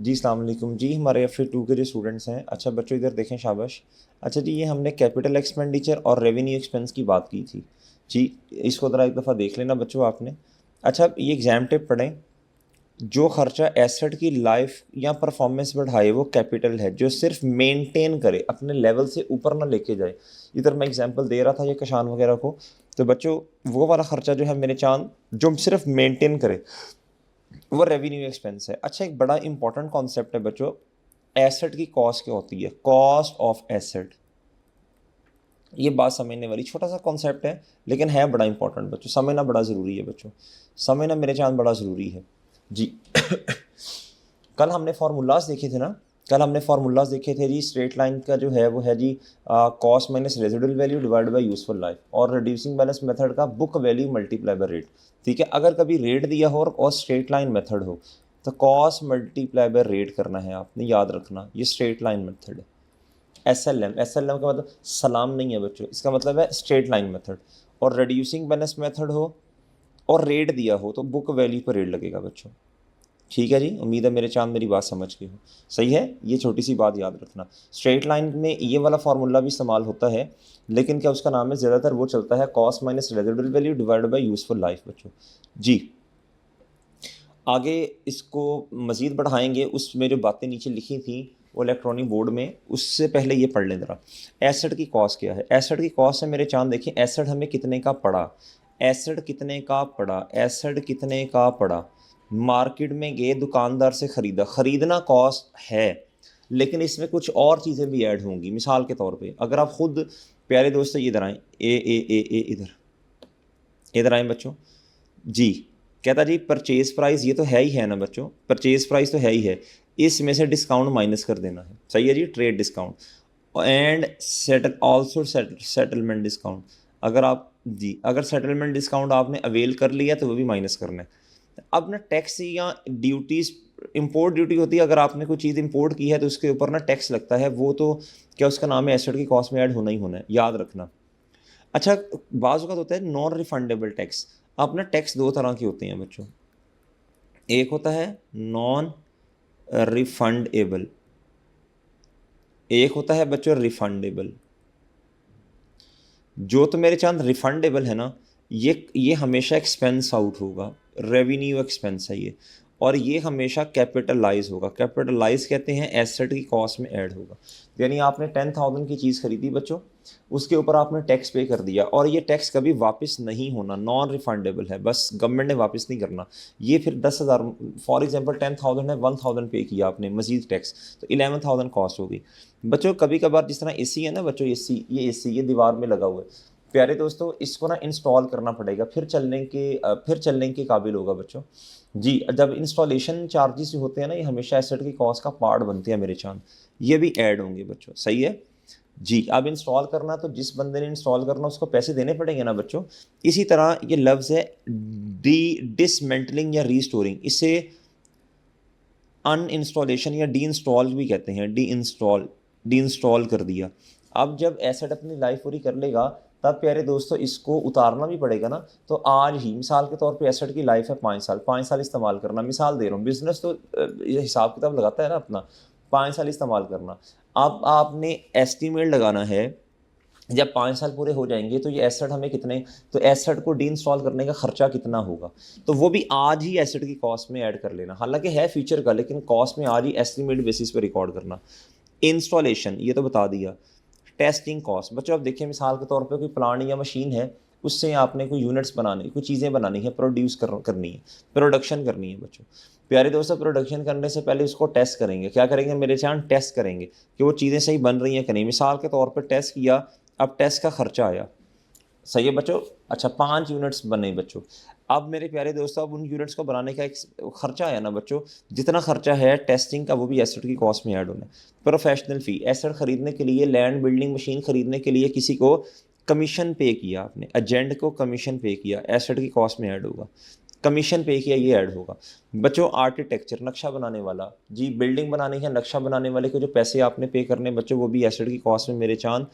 जी अस्सलाम वालेकुम जी। हमारे FA2 के जो स्टूडेंट्स हैं, अच्छा बच्चों इधर देखें, शाबाश। अच्छा जी, ये हमने कैपिटल एक्सपेंडिचर और रेवेन्यू एक्सपेंस की बात की थी जी। इसको ज़रा एक दफ़ा देख लेना बच्चों आपने। अच्छा, ये एग्ज़ाम टिप पढ़ें। जो खर्चा एसेट की लाइफ या परफॉर्मेंस बढ़ाए वो कैपिटल है, जो सिर्फ मेंटेन करे, अपने लेवल से ऊपर ना लेके जाए। इधर मैं एग्जांपल दे रहा था ये कशान वगैरह को। तो बच्चों, वो वाला खर्चा जो है मेरे चांद, जो सिर्फ मेंटेन करे, वो रेवेन्यू एक्सपेंस है। अच्छा, एक बड़ा इंपॉर्टेंट कॉन्सेप्ट है बच्चों, एसेट की कॉस्ट क्या होती है, कॉस्ट ऑफ एसेट। ये बात समझने वाली छोटा सा कॉन्सेप्ट है, लेकिन है बड़ा इंपॉर्टेंट बच्चों, समझना बड़ा ज़रूरी है बच्चों, समझना मेरे चांद बड़ा ज़रूरी है जी। कल हमने फार्मूलाज देखे थे ना, कल हमने फार्मूलाज देखे थे जी। स्ट्रेट लाइन का जो है वो है जी cost minus residual value divide by useful life, और रिड्यूसिंग बैलेंस मेथड का book value multiply by rate. ठीक है, अगर कभी रेट दिया हो और स्ट्रेट लाइन मेथड हो तो कॉस्ट मल्टीप्लाई बाय रेट करना है, आपने याद रखना, ये स्ट्रेट लाइन मेथड है। SLM, SLM का मतलब सलाम नहीं है बच्चों, इसका मतलब है स्ट्रेट लाइन मेथड। और रिड्यूसिंग बैलेंस मेथड हो और रेट दिया हो तो बुक वैल्यू पर रेट लगेगा बच्चों। ठीक है जी, उम्मीद है मेरे चांद मेरी बात समझ के हो। सही है, ये छोटी सी बात याद रखना। स्ट्रेट लाइन में ये वाला फार्मूला भी इस्तेमाल होता है, लेकिन क्या उसका नाम है, ज़्यादातर वो चलता है cost minus residual value divide by useful life बच्चों जी। आगे इसको मज़ीद बढ़ाएंगे, उसमें जो बातें नीचे लिखी थी वो इलेक्ट्रॉनिक बोर्ड में, उससे पहले ये पढ़ लें ज़रा। एसेट की कॉस्ट क्या है, एसेट की कॉस्ट है मेरे चांद, देखिए एसेट हमें कितने का पड़ा, एसेट कितने का पड़ा, एसेट कितने का पड़ा। मार्केट में गए, दुकानदार से ख़रीदा, ख़रीदना कॉस्ट है, लेकिन इसमें कुछ और चीज़ें भी ऐड होंगी। मिसाल के तौर पे अगर आप खुद, प्यारे दोस्तों इधर आएँ, ए इधर इधर आएँ बच्चों जी। कहता जी परचेज प्राइस, ये तो है ही है ना बच्चों, परचेज प्राइस तो है ही है, इसमें से डिस्काउंट माइनस कर देना है। सही है जी, trade discount and settle also settlement discount. अगर आप जी, अगर सेटलमेंट डिस्काउंट आपने अवेल कर लिया तो वो भी माइनस करना है। अब ना टैक्स या ड्यूटीज़, इंपोर्ट ड्यूटी होती है, अगर आपने कोई चीज़ इंपोर्ट की है तो उसके ऊपर ना टैक्स लगता है, वो तो क्या उसका नाम है, एसेट की कॉस्ट में ऐड होना ही होना है, याद रखना। अच्छा, बाज़ वक़्त होता है नॉन रिफंडेबल टैक्स। अब ना टैक्स दो तरह के होते हैं बच्चों, एक होता है नॉन रिफंडेबल, एक होता है बच्चों रिफंडेबल। जो तो मेरे चांद रिफंडेबल है ना, ये हमेशा एक्सपेंस आउट होगा, रेवेन्यू एक्सपेंस है ये, और ये हमेशा कैपिटलाइज होगा। कैपिटलाइज कहते हैं एसेट की कॉस्ट में ऐड होगा। यानी आपने 10,000 की चीज़ खरीदी बच्चों, उसके ऊपर आपने टैक्स पे कर दिया, और ये टैक्स कभी वापस नहीं होना, नॉन रिफंडेबल है, बस गवर्नमेंट ने वापस नहीं करना। ये फिर 10,000, फॉर एग्जांपल 10,000 है, 1,000 पे किया आपने मजीद टैक्स, तो 11,000 कॉस्ट होगी बच्चों। कभी कभार जिस तरह AC है ना बच्चों, AC ये दीवार में लगा हुआ है, प्यारे दोस्तों इसको ना इंस्टॉल करना पड़ेगा, फिर चलने के काबिल होगा बच्चों जी। जब इंस्टॉलेशन चार्जेस होते हैं ना, ये हमेशा एसेट की कॉस्ट का पार्ट बनते हैं मेरे चांद, ये भी ऐड होंगे बच्चों। सही है जी। अब इंस्टॉल करना तो जिस बंदे ने इंस्टॉल करना उसको पैसे देने पड़ेंगे ना बच्चों। इसी तरह ये लफ्ज़ है डिसमेंटलिंग या रीस्टोरिंग, इसे अनइंस्टॉलेशन या डी इंस्टॉल भी कहते हैं, डी इंस्टॉल कर दिया। अब जब एसेट अपनी लाइफ पूरी कर लेगा, तब प्यारे दोस्तों इसको उतारना भी पड़ेगा ना। तो आज ही मिसाल के तौर पे एसेट की लाइफ है 5 साल, 5 साल इस्तेमाल करना, मिसाल दे रहा हूँ, बिजनेस तो ये हिसाब किताब लगाता है ना अपना, 5 साल इस्तेमाल करना। अब आपने एस्टीमेट लगाना है, जब 5 साल पूरे हो जाएंगे तो ये एसेट हमें कितने, तो एसेट को डी इंस्टॉल करने का खर्चा कितना होगा, तो वो भी आज ही एसेट की कॉस्ट में ऐड कर लेना। हालांकि है फ्यूचर का, लेकिन कॉस्ट में आज ही एस्टिमेट बेसिस पर रिकॉर्ड करना। इंस्टॉलेशन ये तो बता दिया। टेस्टिंग कॉस्ट बच्चों, अब देखिए मिसाल के तौर पे कोई प्लांट या मशीन है, उससे आपने कोई यूनिट्स बनाने, कोई चीज़ें बनानी है, करनी है, प्रोडक्शन करनी है बच्चों। प्यारे दोस्तों, प्रोडक्शन करने से पहले उसको टेस्ट करेंगे। क्या करेंगे मेरे चांद, टेस्ट करेंगे कि वो चीज़ें सही बन रही हैं कि नहीं। मिसाल के तौर पर टेस्ट किया, अब टेस्ट का खर्चा आया, सही है बच्चों। अच्छा, 5 यूनिट्स बने बच्चों। अब मेरे प्यारे दोस्तों, अब उन यूनिट्स को बनाने का एक खर्चा आया ना बच्चों, जितना खर्चा है टेस्टिंग का वो भी एसेट की कॉस्ट में ऐड होना है। प्रोफेशनल फ़ी, एसेट ख़रीदने के लिए, लैंड बिल्डिंग मशीन ख़रीदने के लिए किसी को कमीशन पे किया आपने, एजेंट को कमीशन पे किया, एसेट की कॉस्ट में ऐड होगा। कमीशन पे किया, ये ऐड होगा बच्चों। आर्किटेक्चर, नक्शा बनाने वाला जी, बिल्डिंग बनानी है, नक्शा बनाने वाले को जो पैसे आपने पे करने बच्चों, वो भी एसेट की कॉस्ट में मेरे चांद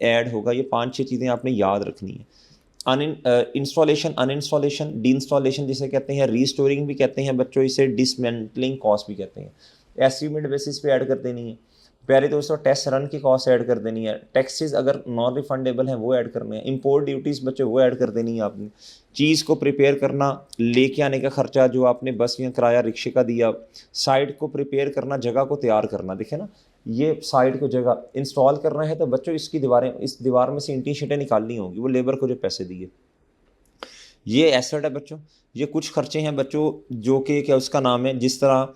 ऐड होगा। ये 5-6 चीज़ें आपने याद रखनी है। इंस्टॉलेशन, अनइंस्टॉलेशन, डी इंस्टॉलेशन जिसे कहते हैं, रीस्टोरिंग भी कहते हैं बच्चों, इसे डिसमेंटलिंग कॉस्ट भी कहते हैं। एस्टीमेट बेसिस पे ऐड कर देनी है। प्यारे दोस्तों टेस्ट रन की कॉस्ट ऐड कर देनी है, टैक्सेस अगर नॉन रिफंडेबल हैं वो ऐड करने हैं, इंपोर्ट ड्यूटीज़ बच्चों वो ऐड कर देनी है आपने, चीज़ को प्रिपेयर करना, लेके आने का खर्चा जो आपने बस या किराया रिक्शे का दिया, साइट को प्रिपेयर करना, जगह को तैयार करना। देखें ना, ये साइट को जगह इंस्टॉल करना है तो बच्चों इसकी दीवारें, इस दीवार में से ईंटें शीटें निकालनी होंगी, वो लेबर को जो पैसे दिए, ये एसेट है बच्चों। ये कुछ खर्चे हैं बच्चों जो कि क्या उसका नाम है, जिस तरह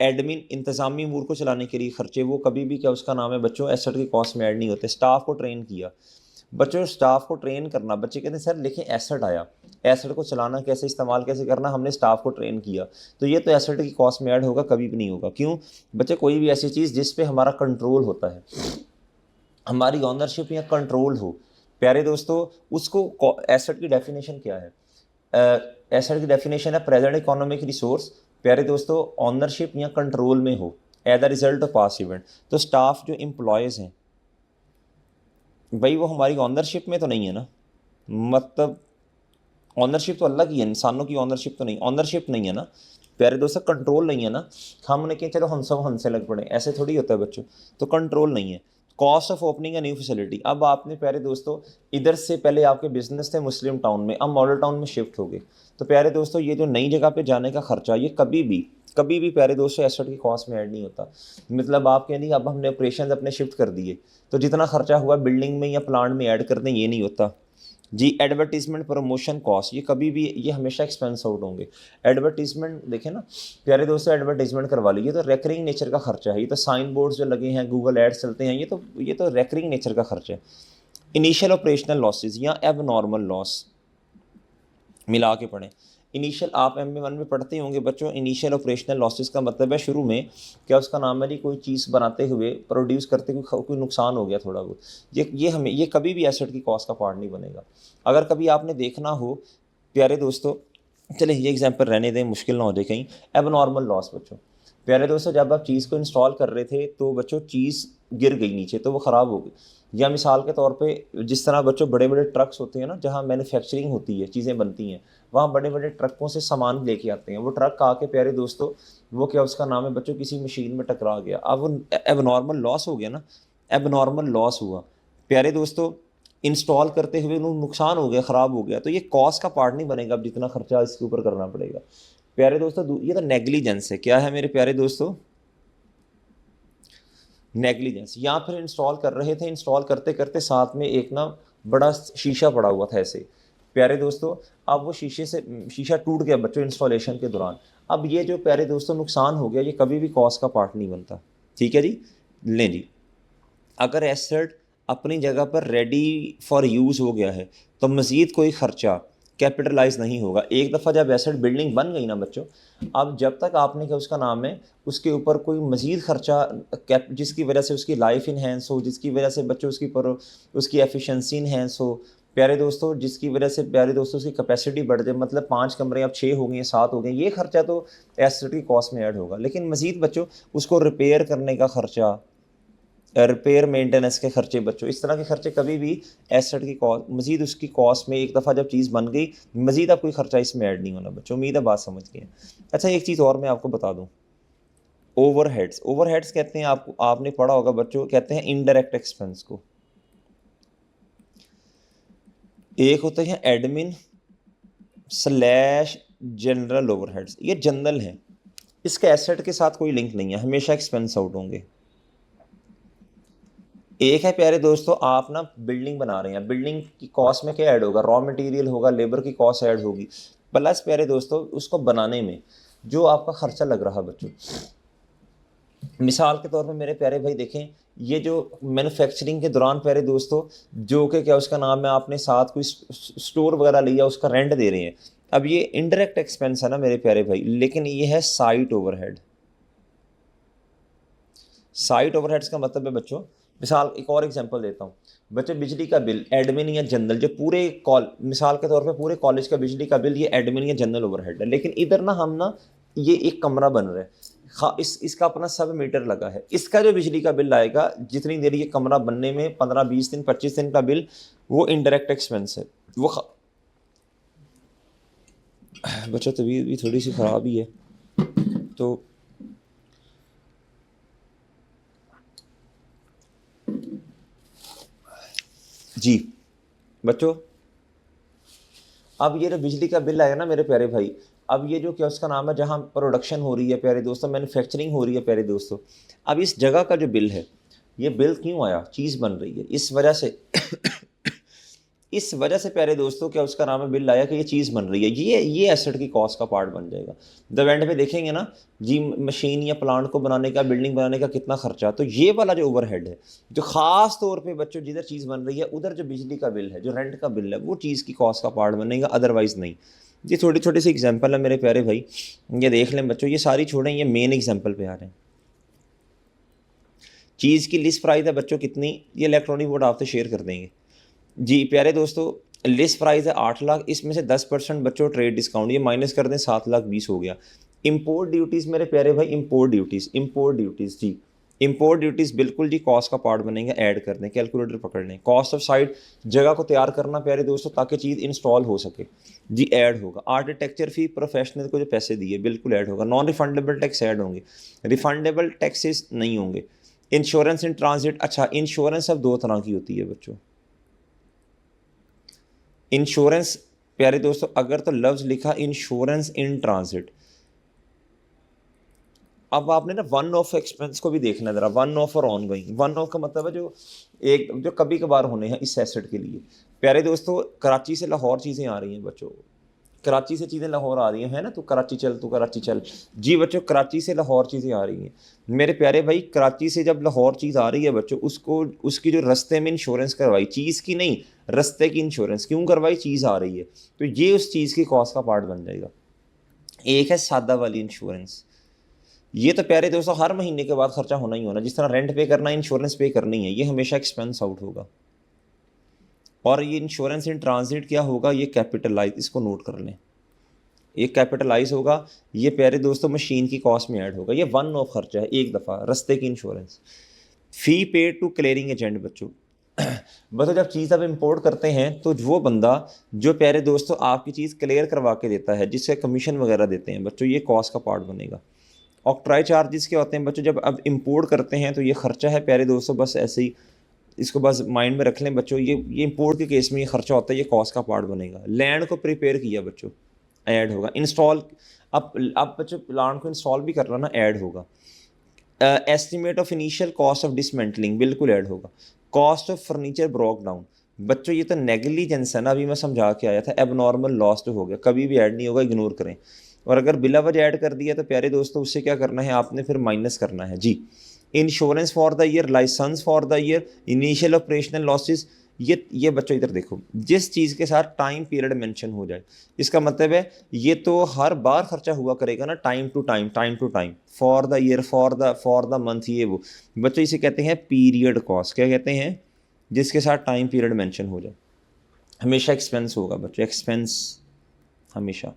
एडमिन इंतज़ामी अमूर को चलाने के लिए खर्चे, वो कभी भी क्या उसका नाम है बच्चों एसेट की कॉस्ट में ऐड नहीं होते। स्टाफ को ट्रेन किया बच्चों, स्टाफ को ट्रेन करना, बच्चे कहते हैं सर लेकिन एसेट आया, एसेट को चलाना कैसे, इस्तेमाल कैसे करना, हमने स्टाफ को ट्रेन किया, तो ये तो एसेट की कॉस्ट में ऐड होगा, कभी भी नहीं होगा। क्यों बच्चे, कोई भी ऐसी चीज़ जिस पे हमारा कंट्रोल होता है, हमारी ऑनरशिप या कंट्रोल हो, प्यारे दोस्तों उसको एसेट की डेफिनेशन क्या है, एसेट की डेफिनेशन है प्रेजेंट इकोनॉमिक रिसोर्स, प्यारे दोस्तों ऑनरशिप या कंट्रोल में हो as the result of past event. तो स्टाफ जो एम्प्लॉयज़ हैं भाई वो हमारी ऑनरशिप में तो नहीं है ना, मतलब ऑनरशिप तो अल्लाह की है, इंसानों की ऑनरशिप तो नहीं, ऑनरशिप नहीं है ना प्यारे दोस्तों, कंट्रोल नहीं है ना, हमने कहा चलो हम सब हमसे लग पड़े, ऐसे थोड़ी होता है बच्चों, तो कंट्रोल नहीं है। Cost of opening a new facility, अब आपने प्यारे दोस्तों इधर से पहले आपके बिजनेस थे मुस्लिम टाउन में, अब मॉडल टाउन में शिफ्ट हो गए, तो प्यारे दोस्तों ये जो नई जगह पे जाने का खर्चा, ये कभी भी प्यारे दोस्तों एसेट की कॉस्ट में ऐड नहीं होता। मतलब आप कह दी अब हमने ऑपरेशन अपने शिफ्ट कर दिए, तो जितना खर्चा हुआ बिल्डिंग में या प्लांट में ऐड कर दें, ये नहीं होता जी। एडवर्टीजमेंट प्रमोशन कॉस्ट, ये कभी भी, ये हमेशा एक्सपेंस आउट होंगे। एडवर्टीजमेंट देखें ना प्यारे दोस्तों, एडवर्टीजमेंट करवा लीजिए तो रेकरिंग नेचर का खर्चा है, ये तो साइन बोर्ड्स जो लगे हैं, गूगल एड्स चलते हैं, ये तो रेकरिंग नेचर का खर्चा है। इनिशियल ऑपरेशनल लॉसेज या एब नॉर्मल लॉस मिला के पढ़ें। इनिशियल आप MA1 में पढ़ते होंगे बच्चों, इनिशियल ऑपरेशनल लॉसेस का मतलब है शुरू में क्या उसका नाम है जी, कोई चीज़ बनाते हुए, प्रोड्यूस करते हुए कोई नुकसान हो गया थोड़ा बहुत, ये कभी भी एसेट की कॉस्ट का पार्ट नहीं बनेगा। अगर कभी आपने देखना हो प्यारे दोस्तों, चले ये एग्जांपल रहने दें, मुश्किल ना हो जाए कहीं। एब नॉर्मल लॉस बच्चों, प्यारे दोस्तों जब आप चीज़ को इंस्टॉल कर रहे थे तो बच्चों चीज़ गिर गई नीचे, तो वो ख़राब हो गई। या मिसाल के तौर पे जिस तरह बच्चों बड़े बड़े ट्रक्स होते हैं ना, जहाँ मैन्युफैक्चरिंग होती है, चीज़ें बनती हैं, वहाँ बड़े बड़े ट्रकों से सामान लेके आते हैं, वो ट्रक आके प्यारे दोस्तों वो क्या उसका नाम है बच्चों किसी मशीन में टकरा गया, अब वो एबनॉर्मल लॉस हो गया ना, एबनॉर्मल लॉस हुआ प्यारे दोस्तों, इंस्टॉल करते हुए नुकसान हो गया, ख़राब हो गया, तो ये कॉस्ट का पार्ट नहीं बनेगा, अब जितना खर्चा इसके ऊपर करना पड़ेगा। प्यारे दोस्तों ये तो नेग्लिजेंस है, क्या है मेरे प्यारे दोस्तों, नेग्लिजेंस। या फिर इंस्टॉल कर रहे थे, इंस्टॉल करते करते साथ में एक ना बड़ा शीशा पड़ा हुआ था ऐसे, प्यारे दोस्तों अब वो शीशा टूट गया बच्चों इंस्टॉलेशन के दौरान, अब ये जो प्यारे दोस्तों नुकसान हो गया, ये कभी भी कॉस्ट का पार्ट नहीं बनता। ठीक है जी, लें जी, अगर एसेट अपनी जगह पर रेडी फॉर यूज़ हो गया है तो मज़ीद कोई ख़र्चा कैपिटलाइज नहीं होगा। एक दफ़ा जब एसेट बिल्डिंग बन गई ना बच्चों, अब जब तक आपने क्या उसका नाम है उसके ऊपर कोई मज़ीद ख़र्चा जिसकी वजह से उसकी लाइफ इन्हेंस हो, जिसकी वजह से बच्चों उसकी एफिशिएंसी इन्हेंस हो, प्यारे दोस्तों जिसकी वजह से प्यारे दोस्तों उसकी कैपेसिटी बढ़ जाए, मतलब 5 कमरे अब 6 हो गए, 7 हो गए, ये खर्चा तो एसेट की कॉस्ट में ऐड होगा। लेकिन मज़ीद बच्चों उसको रिपेयर करने का खर्चा, रिपेयर मेंटेनेंस के खर्चे बच्चों, इस तरह के खर्चे कभी भी एसेट की कॉस्ट, मज़ीद उसकी कॉस्ट में, एक दफ़ा जब चीज़ बन गई मज़ीद अब कोई खर्चा इसमें ऐड नहीं होना बच्चों। उम्मीद है बात समझ गए। अच्छा एक चीज़ और मैं आपको बता दूँ, ओवरहेड्स, ओवरहेड्स कहते हैं, आपने पढ़ा होगा बच्चों, कहते हैं इनडायरेक्ट एक्सपेंस को। एक होते हैं एडमिन स्लैश जनरल ओवरहेड्स, ये जनरल हैं, इसके एसेट के साथ कोई लिंक नहीं है, हमेशा एक्सपेंस आउट होंगे। एक है प्यारे दोस्तों, आप ना बिल्डिंग बना रहे हैं, बिल्डिंग की कॉस्ट में क्या ऐड होगा, रॉ मटेरियल होगा, लेबर की कॉस्ट ऐड होगी, प्लस प्यारे दोस्तों उसको बनाने में जो आपका खर्चा लग रहा बच्चों। मिसाल के तौर पे मेरे प्यारे भाई देखें, ये जो मैन्युफैक्चरिंग के दौरान प्यारे दोस्तों जो कि क्या उसका नाम है, आपने साथ कोई स्टोर वगैरह लिया, उसका रेंट दे रहे हैं, अब ये इनडायरेक्ट एक्सपेंस है ना मेरे प्यारे भाई, लेकिन ये है साइट ओवरहेड। साइट ओवरहेड्स का मतलब है बच्चों, मिसाल एक और एग्जांपल देता हूँ बच्चों, बिजली का बिल एडमिन या जनरल, जो पूरे मिसाल के तौर पे पूरे कॉलेज का बिजली का बिल, ये एडमिन या जनरल ओवरहेड है। लेकिन इधर ना हम ना ये एक कमरा बन रहा है, इसका अपना सब मीटर लगा है, इसका जो बिजली का बिल आएगा जितनी देर ये कमरा बनने में, 15-20 दिन 25 दिन का बिल, वो इनडायरेक्ट एक्सपेंस है। वो बच्चों तबीयत भी थोड़ी सी ख़राब ही है, तो जी बच्चों, अब ये जो बिजली का बिल आएगा ना मेरे प्यारे भाई, अब ये जो क्या उसका नाम है, जहाँ प्रोडक्शन हो रही है प्यारे दोस्तों, मैन्युफैक्चरिंग हो रही है प्यारे दोस्तों, अब इस जगह का जो बिल है, ये बिल क्यों आया, चीज़ बन रही है इस वजह से इस वजह से प्यारे दोस्तों क्या उसका नाम है बिल आया कि ये चीज़ बन रही है, ये एसेट की कॉस्ट का पार्ट बन जाएगा। द एंड पे देखेंगे ना जी, मशीन या प्लांट को बनाने का, बिल्डिंग बनाने का कितना खर्चा, तो ये वाला जो ओवरहेड है, जो खास तौर पे बच्चों जिधर चीज़ बन रही है उधर जो बिजली का बिल है, जो रेंट का बिल है, वो चीज़ की कॉस्ट का पार्ट बनेगा, अदरवाइज नहीं। ये छोटी छोटी सी एग्जाम्पल है मेरे प्यारे भाई, ये देख लें बच्चों, ये सारी छोड़ें, ये मेन एग्जाम्पल पे आ रहे हैं। चीज़ की लिस्ट प्राइस है बच्चों कितनी, ये इलेक्ट्रॉनिक बोर्ड आपसे शेयर कर देंगे। जी प्यारे दोस्तों, लिस्ट प्राइस है 8 लाख, इसमें से 10% बच्चों ट्रेड डिस्काउंट, ये माइनस कर दें 7 लाख 20 हो गया। इंपोर्ट ड्यूटीज़ मेरे प्यारे भाई, इंपोर्ट ड्यूटीज़ जी, इंपोर्ट ड्यूटीज़ बिल्कुल जी कॉस्ट का पार्ट बनेगा, ऐड कर दें, कैलकुलेटर पकड़ लें। कॉस्ट ऑफ साइट, जगह को तैयार करना प्यारे दोस्तों ताकि चीज़ इंस्टॉल हो सके, जी ऐड होगा। आर्किटेक्चर फी, प्रोफेशनल को जो पैसे दिए बिल्कुल ऐड होगा। नॉन रिफंडेबल टैक्स ऐड होंगे, रिफंडेबल टैक्सेस नहीं होंगे। इंश्योरेंस इन ट्रांजिट, अच्छा इंश्योरेंस अब 2 तरह की होती है बच्चों। इंश्योरेंस प्यारे दोस्तों, अगर तो लफ्ज़ लिखा इंश्योरेंस इन ट्रांजिट, अब आपने ना वन ऑफ एक्सपेंस को भी देखना है ज़रा, वन ऑफ और ऑन गोइंग। वन ऑफ का मतलब है जो कभी कभार होने हैं इस एसेट के लिए। प्यारे दोस्तों, कराची से लाहौर चीज़ें आ रही हैं बच्चों, कराची से चीज़ें लाहौर आ रही हैं, है ना, तू कराची चल। जी बच्चों, कराची से लाहौर चीज़ें आ रही हैं मेरे प्यारे भाई। कराची से जब लाहौर चीज़ आ रही है बच्चों, उसको उसकी जो रास्ते में इंश्योरेंस करवाई, चीज़ की नहीं, रास्ते की इंश्योरेंस क्यों करवाई, चीज़ आ रही है तो ये उस चीज़ की कॉस्ट का पार्ट बन जाएगा। एक है सादा वाली इंश्योरेंस, ये तो प्यारे दोस्तों हर महीने के बाद खर्चा होना ही होना, जिस तरह रेंट पे करना है, इंश्योरेंस पे करनी है, ये हमेशा एक्सपेंस आउट होगा। और ये इंश्योरेंस इन ट्रांजिट क्या होगा, ये कैपिटलाइज, इसको नोट कर लें, ये कैपिटलाइज होगा, ये प्यारे दोस्तों मशीन की कॉस्ट में ऐड होगा। ये वन ऑफ खर्चा है, एक दफ़ा रास्ते की insurance. Fee paid to clearing agent बच्चों, बस जब चीज़ आप इंपोर्ट करते हैं तो वो बंदा जो प्यारे दोस्तों आपकी चीज़ क्लियर करवा के देता है, जिससे कमीशन वगैरह देते हैं बच्चों, ये कॉस्ट का पार्ट बनेगा। ऑक्ट्राई चार्जेस क्या होते हैं बच्चों, जब अब इंपोर्ट करते हैं तो ये खर्चा है प्यारे दोस्तों, बस ऐसे ही इसको बस माइंड में रख लें बच्चों, ये इंपोर्ट के केस में ये खर्चा होता है, ये कॉस्ट का पार्ट बनेगा। लैंड को प्रिपेयर किया बच्चों, ऐड होगा। इंस्टॉल, अब बच्चों प्लांट को इंस्टॉल भी कर रहा ना, ऐड होगा। Estimate of initial cost of dismantling बिल्कुल ऐड होगा। Cost of furniture broke down बच्चों, ये तो नेग्लिजेंस है ना, अभी मैं समझा के आया था, एबनॉर्मल लॉस तो हो गया, कभी भी ऐड नहीं होगा, इग्नोर करें। और अगर बिला वजह ऐड कर दिया तो प्यारे दोस्तों उससे क्या करना है आपने, फिर माइनस करना है जी। Insurance for the year, licence for the year, initial operational losses, ये बच्चों इधर देखो, जिस चीज़ के साथ टाइम पीरियड मेंशन हो जाए, इसका मतलब है ये तो हर बार खर्चा हुआ करेगा ना, time to time, for the year, for the month, ये वो बच्चों इसे कहते हैं पीरियड कॉस्ट। क्या कहते हैं, जिसके साथ टाइम पीरियड मेंशन हो जाए, हमेशा एक्सपेंस होगा बच्चों, एक्सपेंस हमेशा।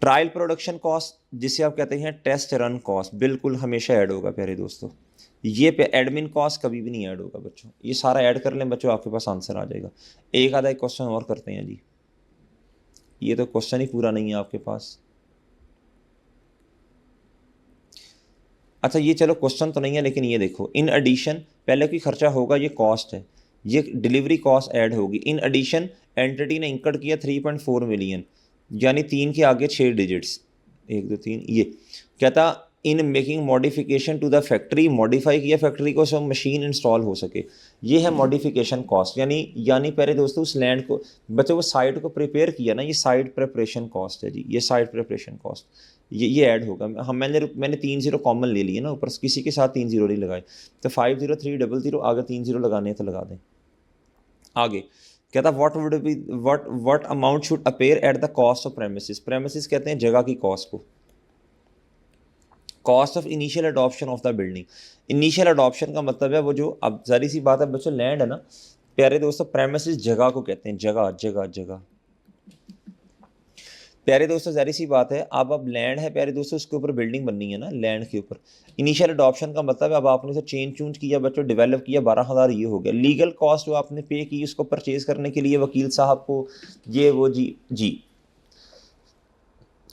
ट्रायल प्रोडक्शन कॉस्ट, जिसे आप कहते हैं टेस्ट रन कॉस्ट, बिल्कुल हमेशा ऐड होगा प्यारे दोस्तों। ये पे एडमिन कॉस्ट कभी भी नहीं ऐड होगा बच्चों, ये सारा ऐड कर लें बच्चों, आपके पास आंसर आ जाएगा। एक आधा एक क्वेश्चन और करते हैं जी, ये तो क्वेश्चन ही पूरा नहीं है आपके पास। अच्छा ये चलो क्वेश्चन तो नहीं है, लेकिन ये देखो, इन एडिशन पहले कोई खर्चा होगा, ये कॉस्ट है, ये डिलीवरी कॉस्ट ऐड होगी। इन एडिशन एंटिटी ने इंकर्ड किया 3.4 मिलियन, यानी 3 के आगे 6 डिजिट्स, 1 2 3, ये कहता in making modification to the factory, modify किया फैक्ट्री को सो मशीन इंस्टॉल हो सके, ये है मॉडिफिकेशन कॉस्ट। यानी पहले दोस्तों उस लैंड को बच्चों, वो साइट को प्रिपेयर किया ना, ये साइट प्रिपरेशन कॉस्ट है जी, ये साइट प्रिपरेशन कॉस्ट, ये ऐड होगा। हम मैंने 3 जीरो कॉमन ले लिए ना ऊपर, किसी के साथ 3 जीरो नहीं लगाए, तो 50300, आगे 3 जीरो लगाने तो लगा दें। आगे कहता what amount should appear at the cost of premises, premises कहते हैं जगह की कॉस्ट को। Cost of initial adoption of the building, initial adoption का मतलब है वो जो, अब जारी सी बात है बच्चों, लैंड है ना प्यारे दोस्तों, प्रेमिसेस जगह को कहते हैं, जगह जगह जगह। प्यारे दोस्तों जारी सी बात है, अब लैंड है प्यारे दोस्तों, उसके ऊपर बिल्डिंग बननी है ना, लैंड के ऊपर। इनिशियल अडॉप्शन का मतलब है अब आपने उसे चेंज चूंज किया बच्चों, डेवलप किया, 12,000 ये हो गया। लीगल कॉस्ट जो आपने पे की उसको परचेज करने के लिए वकील साहब को, ये वो जी जी,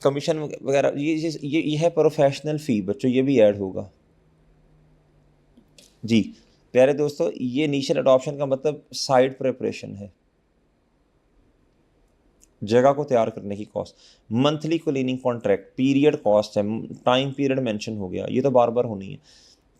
कमीशन वगैरह, ये है प्रोफेशनल फ़ी बच्चों, ये भी ऐड होगा जी। प्यारे दोस्तों ये इनिशियल अडॉप्शन का मतलब साइट प्रिपरेशन है, जगह को तैयार करने की cost. Monthly cleaning contract period cost है, टाइम पीरियड मेंशन हो गया, ये तो बार बार होनी है।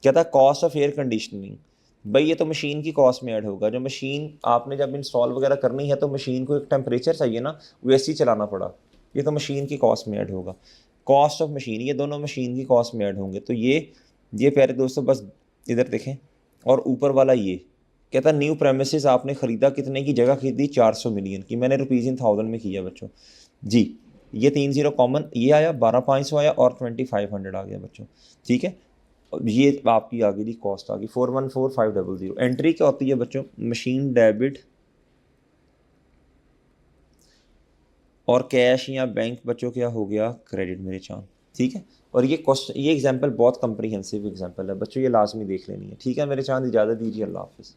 क्या था कॉस्ट ऑफ एयर कंडीशनिंग, भाई ये तो मशीन की कॉस्ट में ऐड होगा। जो मशीन आपने जब इंस्टॉल वगैरह करनी है तो मशीन को एक टेम्परेचर चाहिए ना, वैसे ही चलाना पड़ा, ये तो मशीन की कॉस्ट में ऐड होगा। कॉस्ट ऑफ मशीन, ये दोनों मशीन की कॉस्ट में ऐड होंगे। तो ये प्यारे दोस्तों बस इधर देखें। और ऊपर वाला ये कहता न्यू प्रेमिसेस आपने ख़रीदा, कितने की जगह खरीदी 400 मिलियन की, मैंने रुपीज़ इन थाउजेंड में किया बच्चों जी। ये 30 कॉमन ये आया, 12,500 आया और 2500 आ गया बच्चों, ठीक है। ये आपकी आ गई कॉस्ट आ गई 414500। एंट्री क्या होती है बच्चों, मशीन डेबिट और कैश या बैंक बच्चों क्या हो गया क्रेडिट मेरे चांद, ठीक है। और ये क्वेश्चन, ये एग्जांपल बहुत कम्प्रीहेंसिव एग्जांपल है बच्चों, ये लाजमी देख लेनी है, ठीक है मेरे चांद। इजाज़त दीजिए, अल्लाह हाफिज़।